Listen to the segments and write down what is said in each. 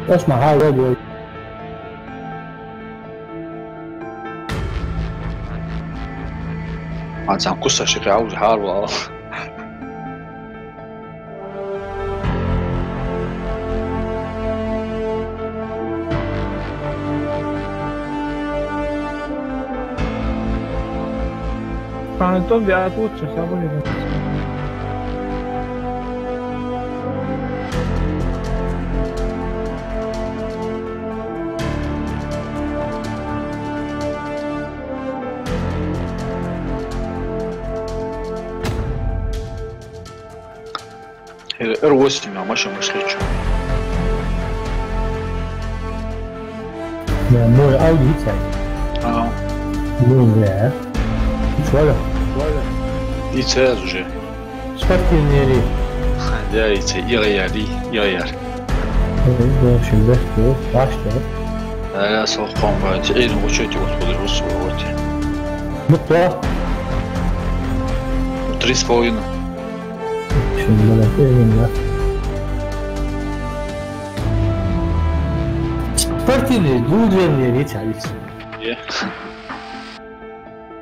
اسمع هاي ويب. عاد عم قصة شكل عاوز حار والله. Anton de Atwood se está poniendo. R8 ما ماشي مش خيتشو. موي اودي تاعي. موي شويه. يتهز وجه. شفتي نيري. لا يغير. باش نبحثوا عشرة. لا سوق قوم بعد عيد وشيتي وتقول الرسول وتي. مطلع. وتريس فوينا. شو الملك إيه Партийные движения речались.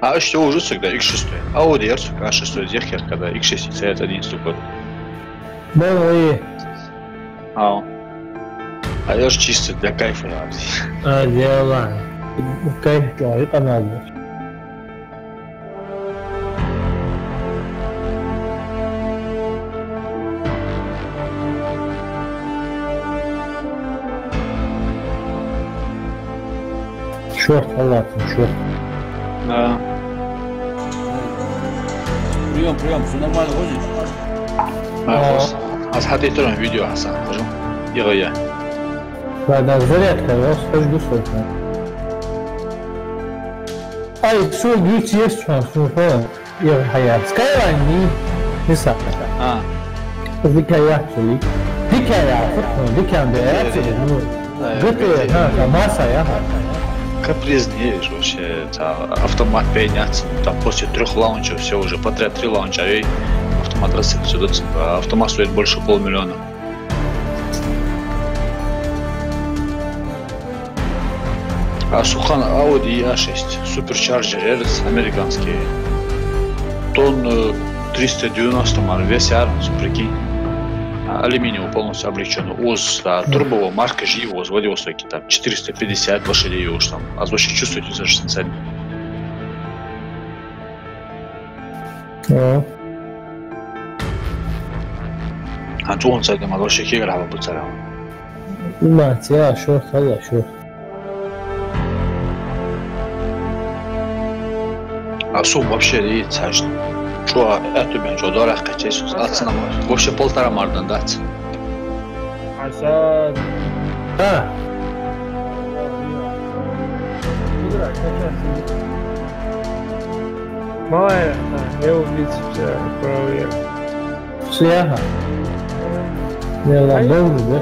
А что уже всегда X6? А вот Ерцог А6 зеркер, когда X6 целят 11 год. Ну а я же чисто для кайфа. дело. Кайф, это надо. Шорт, ладно, шорт. Прием, все нормально, ходишь? А смотрите там видео, Асан, хожу. Я. Ладно, зарядка, я схожу сотня. Ай, все, гифт есть, что я хая. Скайла не сахара. Викая, actually. Викая, викая, это масса, я. Капризнеешь вообще, автомат пейнять, там после 3 лаунчев все уже подряд 3 лаунча, и автомат рассыпается, а автомат стоит больше 500 000. А Сухан Audi A6 Supercharger RS американский, тонн 390 вес ярус, прикинь. Алюминиевый полностью облегченный. УЗ, турбового марка ЖИВОЗ, Владивостоке, там 450 лошадей уж там. А вообще чувствуете за 60 центов? А то он с этим вообще играл бы царал. Мать, я шо. А сум вообще есть сажно. Что это бен что дорого качество, отцена вообще 1,5 мардан дать. Асан. Малая, я убийца проверил. Сяха. Я лабел, да?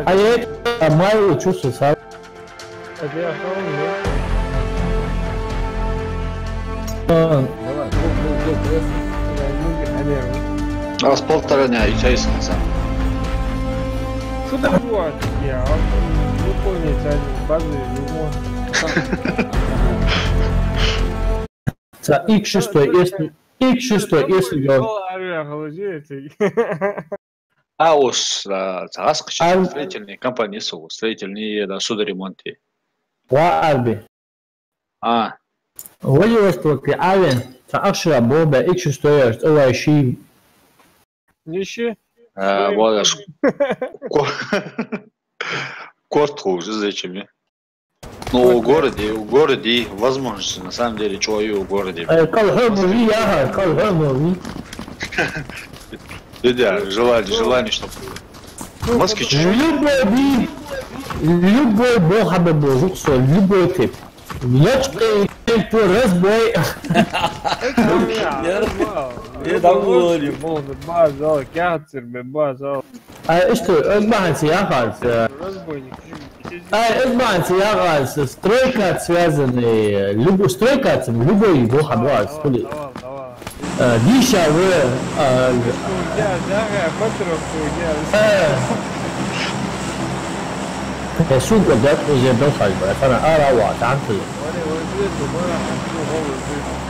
А я это мою чувствую сам. Это я Давай, А с 1,5 дня и чай сам. Что такое? Я не понял, базы не X6, если А уж строительные компании строительные судоремонты. Арби. Владивостоке Авен, акшира Боба, X6, Овощи. Нищи? Вот корт уже зачем мне? Ну, в городе возможности, на самом деле, чего и в городе. Да, желание, чтобы москвич. Любой бог обожился, любой тип. Лёчка и разбой. Я доволен, базал, кятер, базал. А что, Эдманси, Разбойник. Эдманси, стройка связанная, стройка, любой бог обожался. Диша, السوق قدرت وزي بنخرج بقى فانا اروع تعمل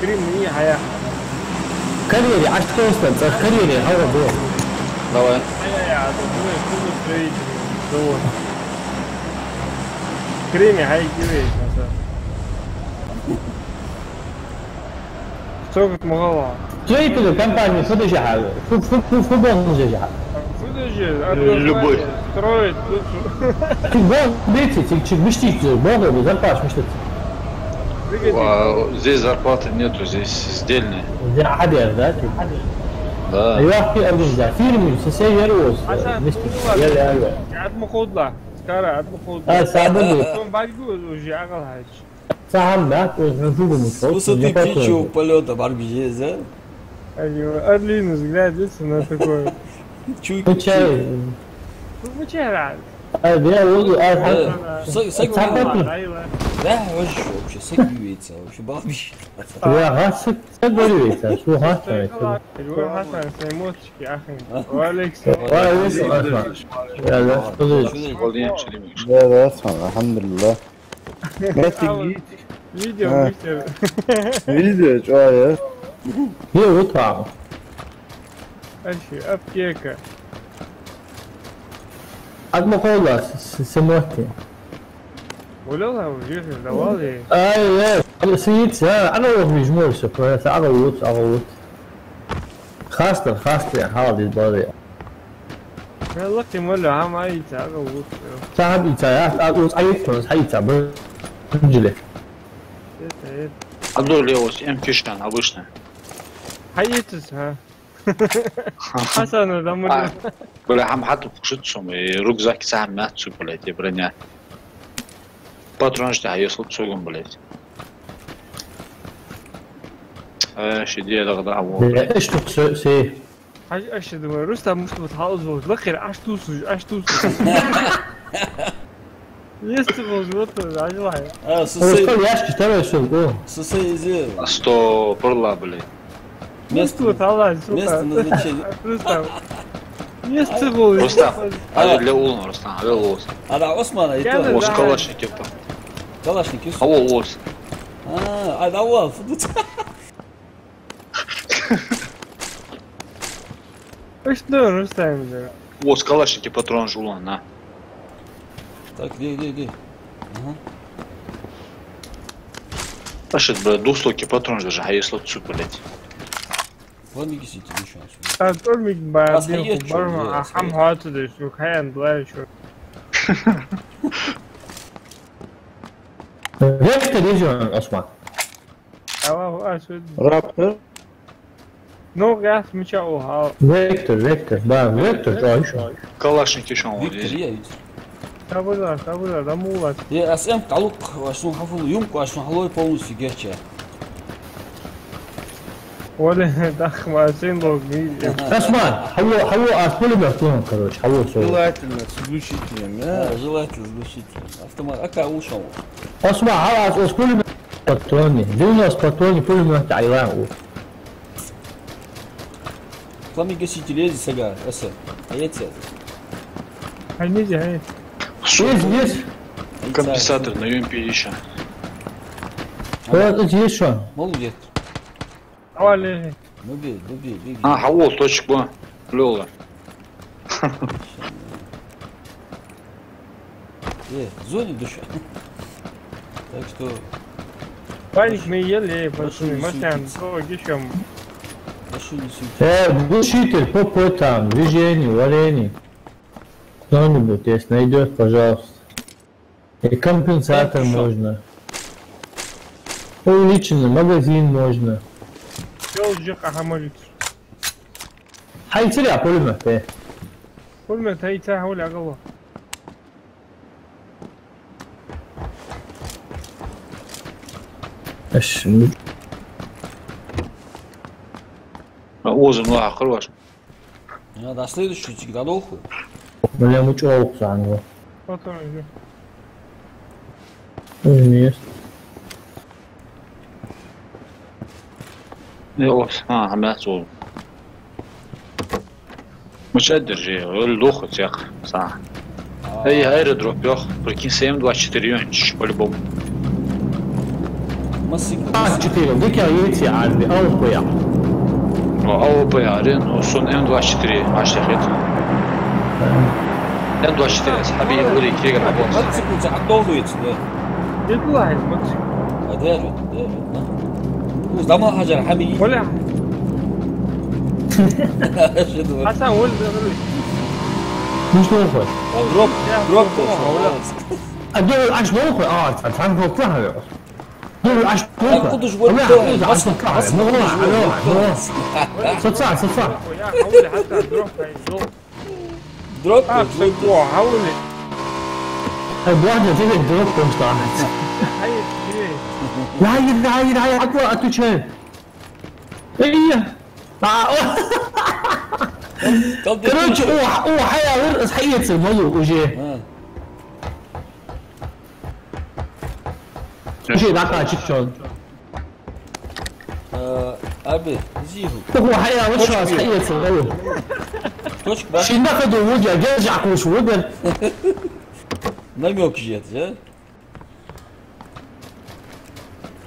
كريم حياة كاريري عشت توصل كاريري هو دور Давай. حياة كله ستريت دور كريمي هاي كذا مثلا سوقت مغلى جاي كده компания فدش حاجه فوتبол же حاجه Любовь. строить футбол видите чуть мечтите бога вы зарплату мечтите Здесь зарплаты нету, здесь сдельные. زي حدا ذات Да. ايوه في ارجع فيلم سيروس يلا يلا قاعد مخوض له سكارة قاعد مخوض له سابق ثم بعد يقول وجي عقل هاي ساعه معك ونشوف Высоты птичьего полета в Арбизе, ايوه ارلينوس قاعد اسمه такое чуй. чай Ну че рад هذا هو Да, вообще согревается, вообще балбищ. يا غاسك تقولي شو هاسه الواد حسن سيموتشكي اخي والكس والله اسمع يلا خذ Владимир Шеремович. لا اسمع الحمد لله ما تجيت فيديو مستر فيديو شوية هي وطعم اشي ابكيكا عاد ما خلص سموتي ولوها وجيت الدوالي اي سيت انا اروح مجموعة سفرات اغوط خاصة يعني هذه البارية والله مولع هم اي تعال صاحب إيتايات أقول أيضا حيتا برجلي Абдул Леос, М-Кишан, обычно. حيتس ها حسن دمر Böyle ham hatta kuşutsum, rugzak saham natsu блядь, броня. Патрон что, если цугом, блядь. شي دي دغدا هو. إيش تقصي؟ حاج اشد رستم مش بتحافظ وتذكر عش توسج يستغوز وطل عجلة وصل ياشك ترى شو Сосейзе. 100 перла, блядь. место طلع Место назначения. رستم يستغوز Рустам, هذا اللي أقوله رستام, هذا الوص. Ада Османа и то. وص калашник это. Калашник и هو وص. Ада Уал. что رستم وص калашники патрон жулан, на. Так, где? Ага. Пашет, блядь, 200 патрон даже, а если цу, блядь. Ладно, кисите еще отсюда. تقول بعدين برا حم هات شو كان بلا شو ليش تليجون أسمع؟ أوه أسود رابطر نو غاس مشاو ها فيكتور فيكتور جاي Калашники шо вот Виктор, здесь. я Виктор. تابولا да мулат Я СМ талук, ашну хафул юмку, ашну халой полностью герча. ولا دخ ما سين لوج أسمع حو أقول بيحكون كروش حو سو желательно с глушителем Желательно сглушитель. Автомат, ака ушел. أسمع هذا أقول باتروني جونس باتروني كل ما تعيران Флами гаситель лези сага, СМ. А я цет. هنيجي هاي есть Компенсатор на UMP еще. вот есть что Молодец. ولا Ну бей. А, хавол, точек была. Лёла. Зоне душа. Так что, паник мы ели пацаны машин то гишем прошу не суетиться. глушитель по там движению варенье кто-нибудь если найдет пожалуйста и компенсатор можно увеличенный магазин можно يو جيق حملت حيصير يعقول المحتاج كل ما تهي تحول عقله ايش Озым ла акырбаш. Надо следующую годовку. بلا متشوق عنه потом нет Лёс. عملت صوت. مش قادر جي الدوخ تياق صح. Эй, аэродроп, ёх, прикинь, с М24 юнчиш, по-любому. مسكه 4 ذيك يتي عاد أو قيا أو بيارين وصون М24 عاش يا خيط. М24 أصحابي يقولي كيف قربوا. مسكه زعق ضوضيت يطلع واحد ماتش دارت وزعما حجر حمي ولا شنو حسن ولد مش نوخذ دروب دروب أدور عش نوخذ تعرف نوخذها دور عش كنتش نوخذ قلت عش نوخذ صدق صدق يا حولي حتى دروب دروب سيبوه حولي بواحدة تيجي دروب مستعمل هاي لا أطلع أتوشين إيه كروش أوه حيا ورقص حية الموضوع وجيه وجيه داقا تشيكشون أبي زيهو هو حيا وشرس حية الموضوع توشك بقى شنك دو وجه جرجع كوش وقل نميوك جيت يا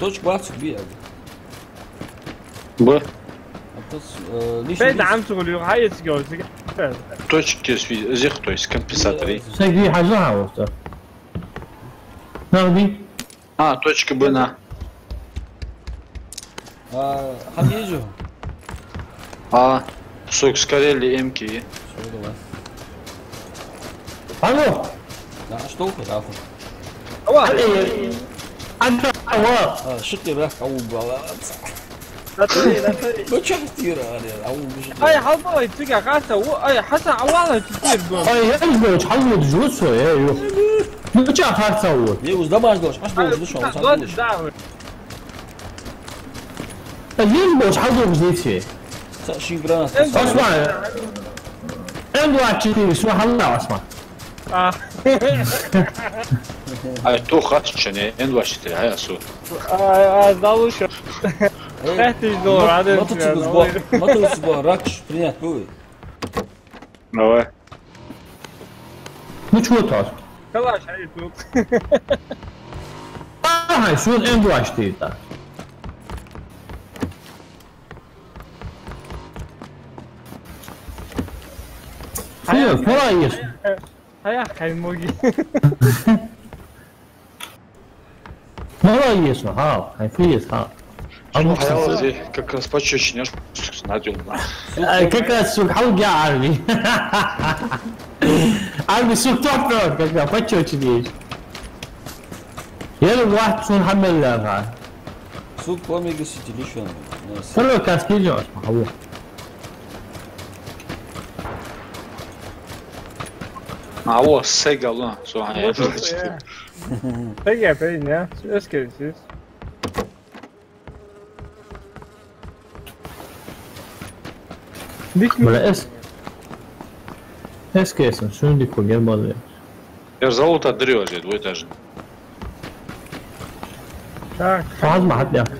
توشك بقى تسبيه أبي Б. ليش بعد عم تقول هاي تقول Точки зих, то есть компенсаторы. سيدي حاجة وقتها نغبي Точка Б на. حميجو Сок скорели М-ки. شو ده بس ألو لا اشتوك تاخذ أنت أوا شقي راك او لا تري بتشوف كثير انا او اي حظه يتقع قاسه اي حسن عوالة كثير قول أي يجبر حلو جوسه يا يو ما جاء فار تصور يوز ده ما عندوش حسب شو ضد الدعوه يجبر حلو جديد شي جرانات اسمع عنده واحد شو حلا اسمع То хатчане Н24, я су. ضلوا شو احتاج دور عدد ما تصبح راكش принять будет Давай. Ну чего так? خلاص هاي тут هاي شو عنده واحد جديد هاي كويس هيا حيموجي كويس ها هاي كويس ها Hayal здесь как раз почечнешь, надежно. как раз сук حلقة عربي عربي سوق تحفة как раз почечнешь يلا واحد شو نحمل لها سوق اوميجا سيتي ليش انا كله كاسكيجو اسمع هو هو السيجا والله سو هاي. Pega bem, né? Eu esqueci isso. ولا اس كيسن شو عندك وجه ماضي Я зовут Адриози, двоетажный. Так, فاز ما حد ياكل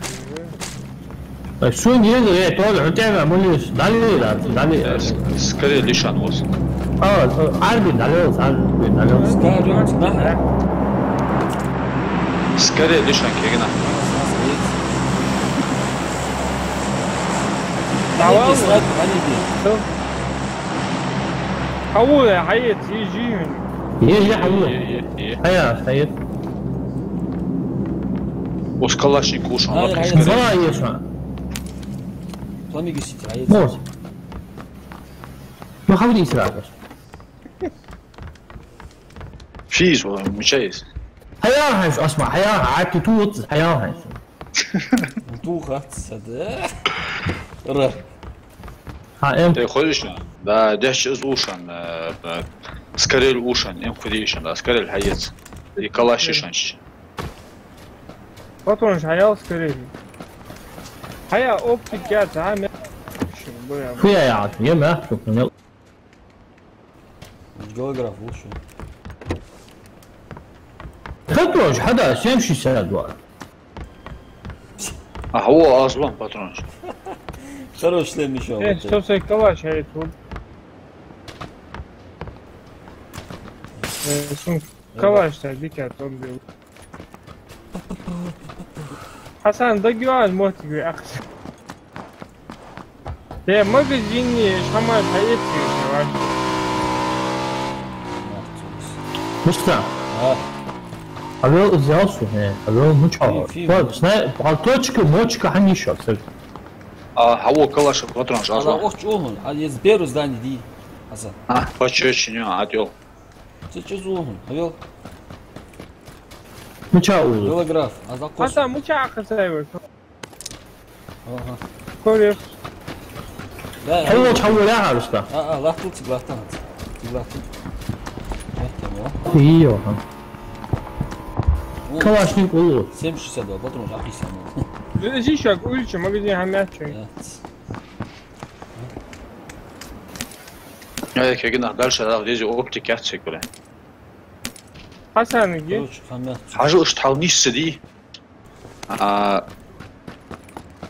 شو يجي ايه طالع تعمل موليش دالي Скорее Лишан was. عربي دالي سكاريون سمعها Скорее Лишан كيغنا. تعال سرعة علي حول يا حيط يجي يجي حلو هيا سيد Уж калашник ушел. هاي هاي والله يسمع اوميجا سيتي عايز موت ما حاول يسرع بس فيش والله مشايس. هيا هاي اسمع هيا عاد توت هيا هاي طوخة صدق راه ها Ты ходишь на? Да, дальше из ушан. Скорее ушан, М-ходишь, да, скорее хаец. И калашишанч. بطل مش هيا سكريبي هيا اوبتيك جات عامل فيها يا عاد يما شكرا يلا جوجراف وشو خطوش حدا يمشي سند واحد هو اصلا باترونش. хорош لين شو ايه شو سي كلاش هاي تقول Sumka. Kavaşlar dikkatli ol diyor. Hasan da güzel motive akış. Ya magazini şamal hayat diyor. Musta. А, Алло, взялся, алло, ну чё? Фи, Вот, знаю, полточка, мочка, а не шок, кстати. Haво калаша патрон ала жазла. охч огун, а ез беру здание ди. Аса. Почеченю отдел. Ты чё зогун? Авел, Ну чё, уже? велограф, а за кос. Hasan mıça akışayı. Ага. Koruyor. Да, حلوة تحول لها عرستا. лахтыл, тиглахтан. Тиглахтын. Ее, ها. Калашник улу. 7,62 патрон, аписан. Здесь еще уличи, магазин хамячий. Я кегина дальше да здесь оптик яцек бля. Hasan gi. Короче, хамят. Хажу шталниш сиди. На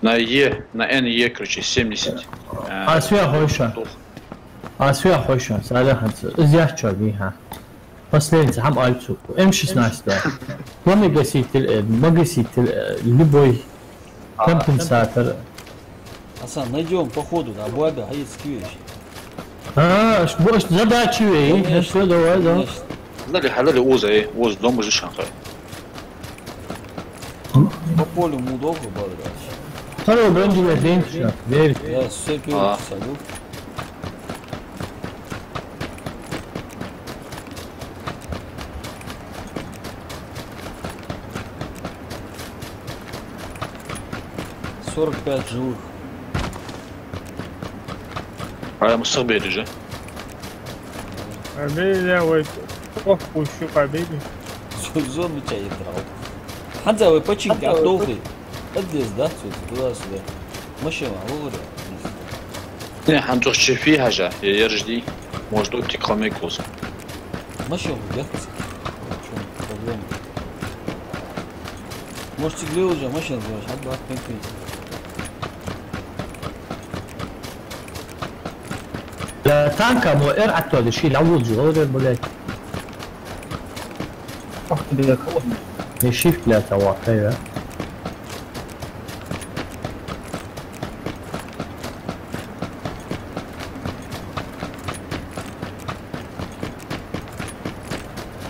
N E, короче, 70. Асвия хойша. Асвия хойша. Садахан. Зяш чё биха. Последний хам альцу. М16 да. Магаситель, любой компенсатор. Асан, найдем по ходу, да, Буаба, а есть кивиш. Больше задачи, что давай, да. Дали оза, оз дома же шанхай. По полю мудовку благодаря. Второй брендовый день, верь. Я все пил, садил. «45 живых». А я мусор бери же. Böyle o of kuşu kabili. Зону тебя и драл. Ханзавый починки от долгой. Здесь, да, туда-сюда. Машина, говорю. Не, хантух чефи хажа, я жди. Может оптик хомек лоз. Машина, ехать. В чем проблема? Может, тебе уже машина сделаешь, а два пинки. لا تانكا مو ارعى تولي شيء العوض جوهر بلاك وقت بلاك يشيف لا تواقع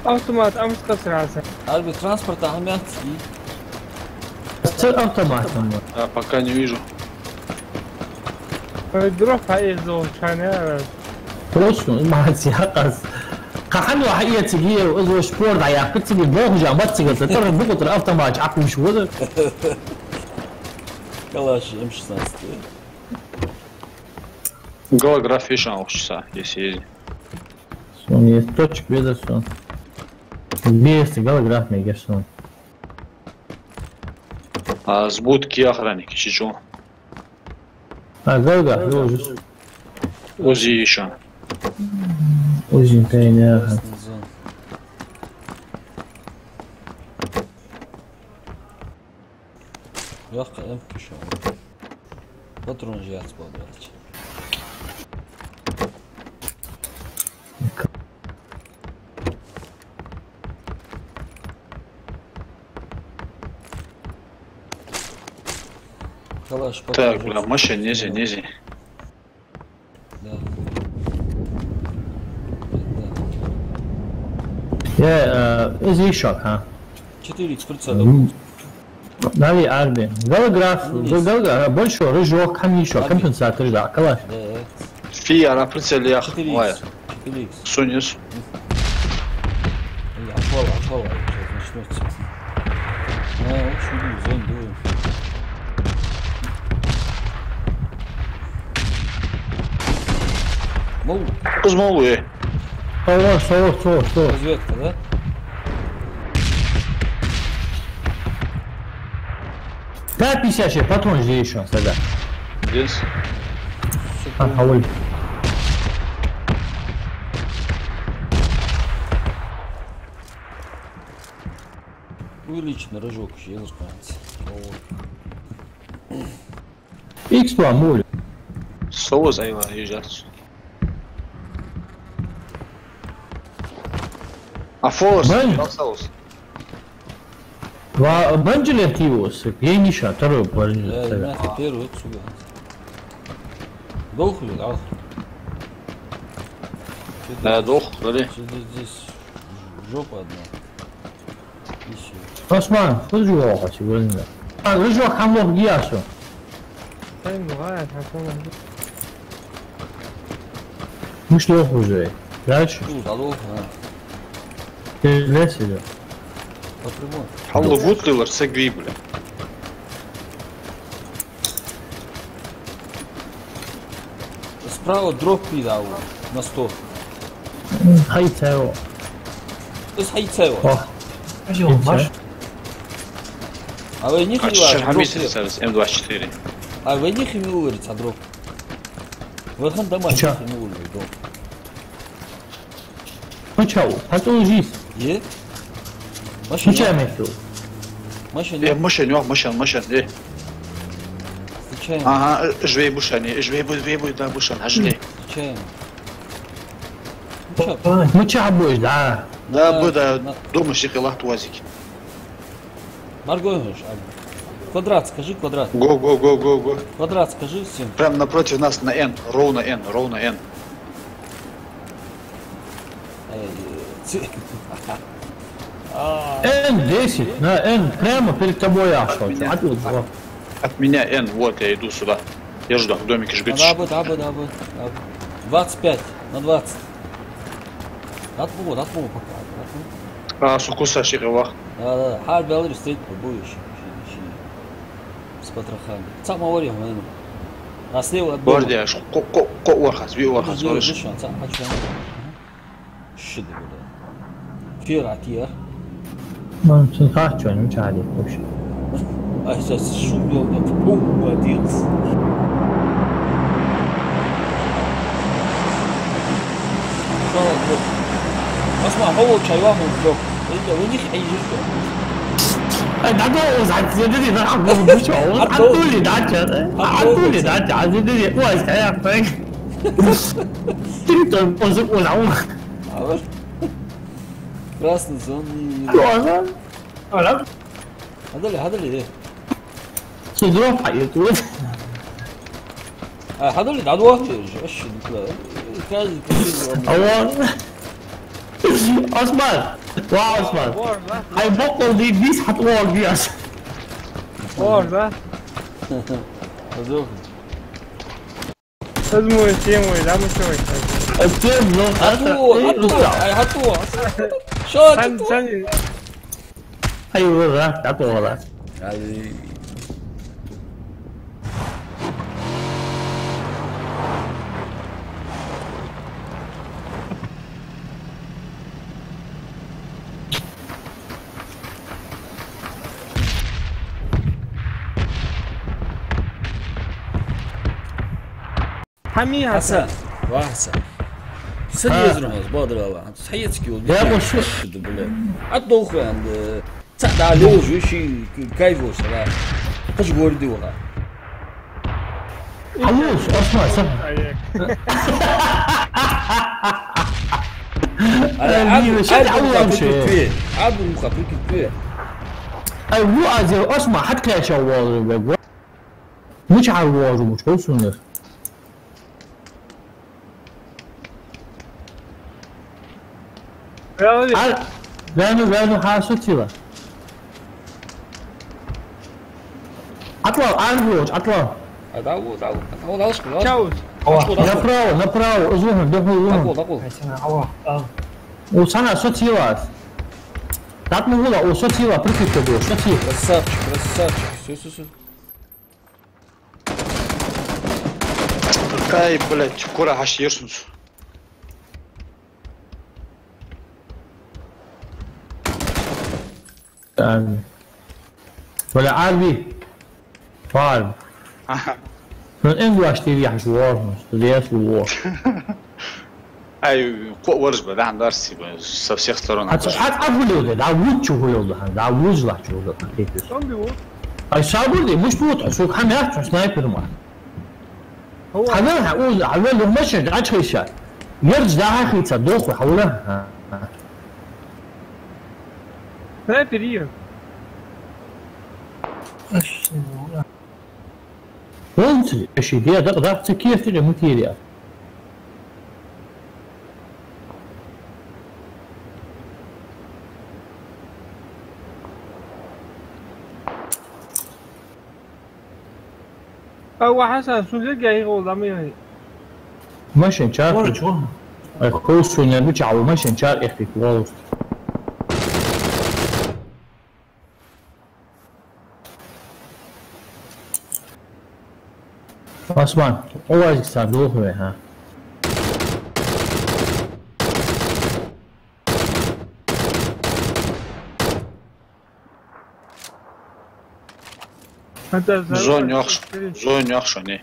Автомат амска сразу. Арби транспорта армянский. تصير اوتومات Пока не вижу. Дроп هايزو شانه. بروسو ما سياقس قحنوا حقيقة تجيه وإذا سبورت عيا كتسي بوه جامات تجيه تطر بقطر اوتومات عقل مش وذا Калаш М16. Голограф фишан общеса, если есть. сон есть точек вида сон без голограф не герсон Сбудки охранники, чичо. голга ложись Ози еще. очень тайная Красный зон. Легко М пішов. Патрон же яц побрать. Калаш, Так, бля, машин нези. Да. يا زي شوك ها 4х прицелом. ناوي عربي голограф больше рыжок хамишо компенсатор да калаш Да. Фи, на прицеле ях. 4х. 4х. Сунис. Отвала. Сейчас начнется. Чуди, зон дуем. Мол, Кыз молу, Что? разведка, да? Да, 56, патрон же еще, сада. Здесь. Ой. Увеличенный рожок еще, я заспанец. X2 моль. Сово заила езжать. فورس بنج. نصوص وبنجل تيوس ينيشا ترى بنجل لا تبيرو تسوي دخل العصر لا دوخ ليه здесь жопа одна. عثمان خذ جوا شو قلنا رجوك حموك قياسه طيب مغاية حكومة مش لو خذ ليش Залог, ليش ده патрубон. حلو بوتلر سجري بلا Справа дроп пидал на 100. هاي تاو Is hij цева? ماشي А вы не اتشر حميس хилар. سالس ام 24 А вы не химиури цадроп. Вы хан дома не Чё? химиури дроп. ну чау هاتو جيس Е? مش Машина. عملتو Машина. ايه مشن يوه مشن ايه Случайно. اها جوي بوشاني جوي دا بوشان هجلي Случайно. Ну чё? ما تشعبوش لا لا بدا دوم الشيخ الله توازيك Маргоныш. Квадрат, скажи квадрат. го Квадрат, скажи всем. прям напротив нас на N ровно N ان 10 لا ان прямо перед тобой Аша عدل два от меня N вот я иду сюда я жду в домике жгать Абы. 25 на 20. Отму пока. сукуса ших Allah Да. Хар Беларусь стоит побоище. С потрохами. Сам говорил, наверное. А слева от дома. Бордя ко ورخص بي ورخص ورش شد ولا فير عتير ما تنخاش مش عليك وش اساس شو هو ديرس اسمع هو شايوه من الدوق انت وين يحيي 나도 사진들이 나 무셔 안돌리 나한테 안돌리 나한테 아들들이 와 사야 땡 진짜 무슨 올라오나 красный зон 좋아서 알아 하들리 수드로 파이도 하들리 나도 하지 ايش كذا عثمان عثمان هاي بقول دي حتوقع بياس Можно. هذوك Возьму тему, да, мы что التيم لو هاتوا شو это? ايوه ذا تعطوا والله هذه حمي حسن وحسن سريزرون بادر الله تحياتك يا ابو شو عطوخ عند تعد عليه شيء كيفو صراحه ايش قولدي والله حموش اسمع سمع عاد المخاطرك كبير اي مو ازي اسمع حتى شوال مش عوار مش حسن لانه حاسوتي له اطلع انروج اطلع داو Чаус. направо ازوهم دقول وصنع صوتي له تعطني ولا وصوتي له بركي كبير صوتي красавчик все Ай, блядь, кура хаш ерсунс. ولا عربي فارم من انجلاش تي حشوار ليش الوار اي ورش بدا عند ارسي سوسيخ ترون حتى اقول له ده عود شو هو ده عود لا شو ده Он бил. اي صابر مش بوط شو حنا سنايبر ما هو حنا هقول عمل له مشهد عاد خيشات يرجع هاي خيتا دوخ وحوله снайпер ее. وين شيء دي ده كيف تيجي متيريا هو حسن شو اللي جاي يقول ضميري ماشي نشارك كويس وين بيجي على ماشي نشارك اختي كويس Osman, always sabe ها زون yaxşı ne?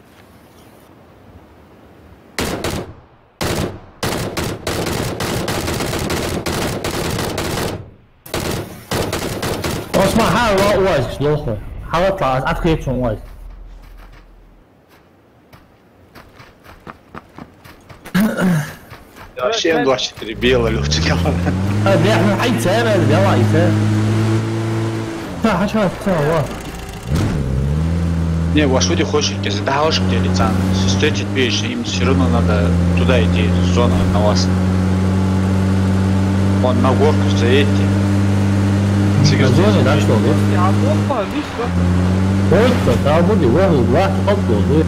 Osman حاول always لوخه حاول اطلع ادخل شلون always Всем 24 белый летчик. ده احنا حي سنه ده وايفه حاجه والله Не, во что ты хочешь, если ты хочешь, где лица, встретить печь, им все равно надо туда идти, зона на вас. Вон на горку заедьте. زوني ده شو ده يا عبد الله ليش قلت تعبدي واحد خطوه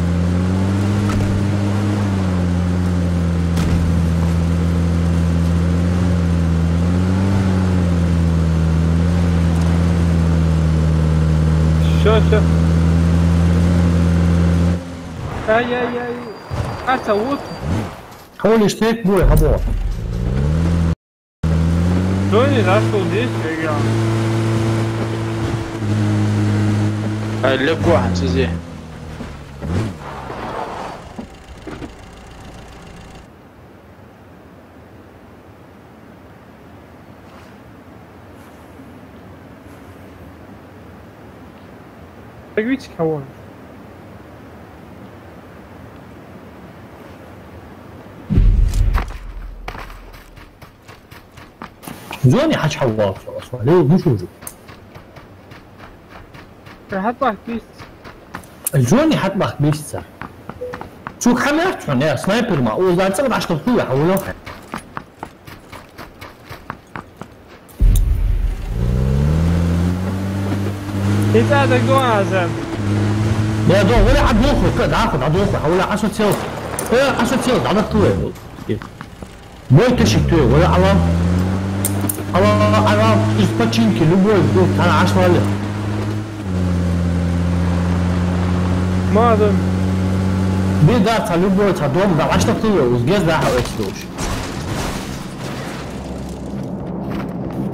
شو اي اسوت حاول اشترك بوي حبوه زوني راسو ديش يا لك واحد سيزي. Так видите кого? زوني حاج حواف اصلا ليه مش وجود هطلع كيس زوني حطبخ بيسا شو حملت يا سنايبر ما وزاد تقعد 10 دقيقة حولوها انت هذا جوه عزام يا دو ولا حد يخرج كده عاخد عاد يخرج حولها 10 سيوط 10 سيوط عدد طويل بوي تشيكتوي ولا على испочинки любой вдруг انا 10 лет ما اظن بيدات любой дом да 10 طويل وزجاز ده حواليش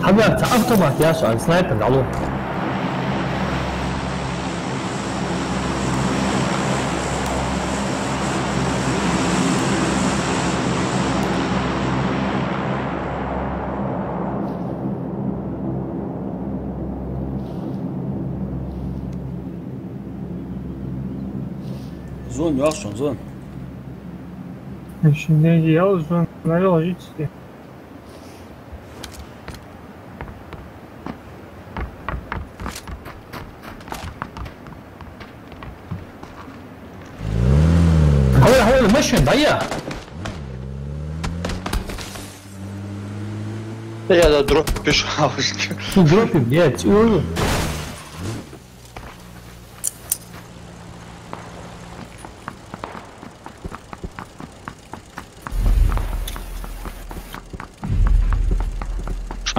حبيبي автомат يا سؤال سنايبر علوه زون yaxşı زون Şimdi ya uzunları olacak işte. حول المشن ضيع Я да дроп пишу хаушки. дропи блядь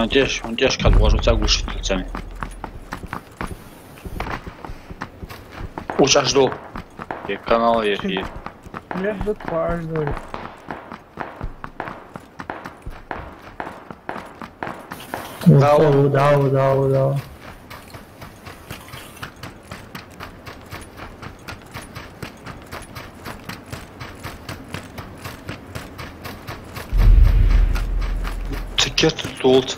Он тяжко отложится глушительцами. Уж аж до канала есть. Я тут каждый. Да. Тикет толт.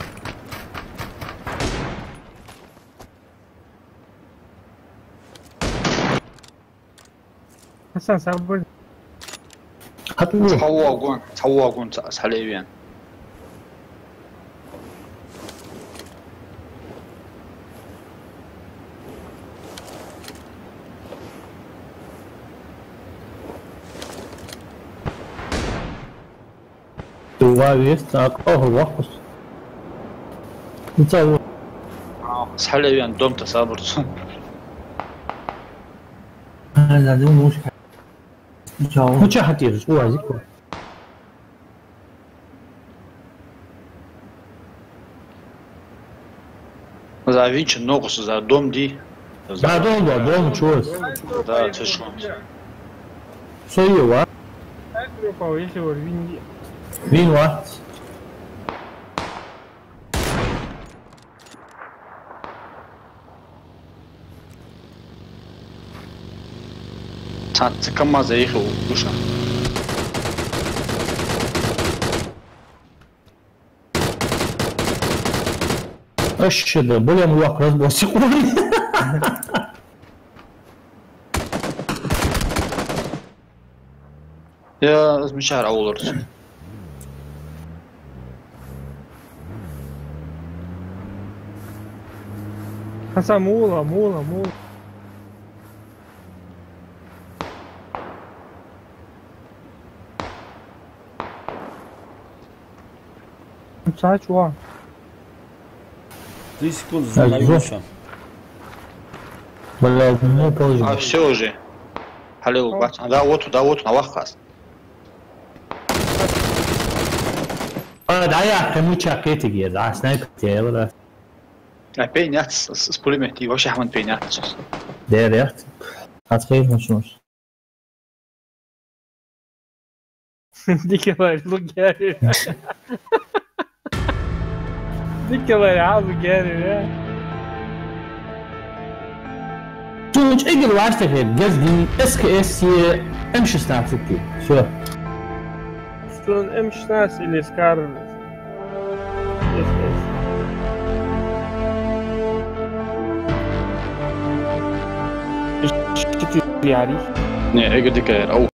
حسن صبر. هتقول تحوقون سحليبيان. وايست أقوه الوقت نتصور سحلي يعني دوم تصابر هذا دون مشكلة مش حتير اسبوع ذكر за винч ногус за дом ди да дом чуешь да тишко سويوا أتروفا يسوي الفيندي مين واحد كم زي خو وشا ايش ده بولي ملوك راس بوسيقوني يا مش عارف اولرز حسا مولا ساعة شو 3 секунды занавешен. ولا مو позже а все уже халил бац да вот на вахас دعايا كم شاكيتي جيد على سنايبر تي ولا بينات سبوليمتي واش احمد بينات دير يحت هتخيف مش ديك look at it ديك عاوز جاري توج اقل وعشتك قصدي اس كي اس ام 16 شو شلون امشي ناس اللي سكار يعني ني اقدر او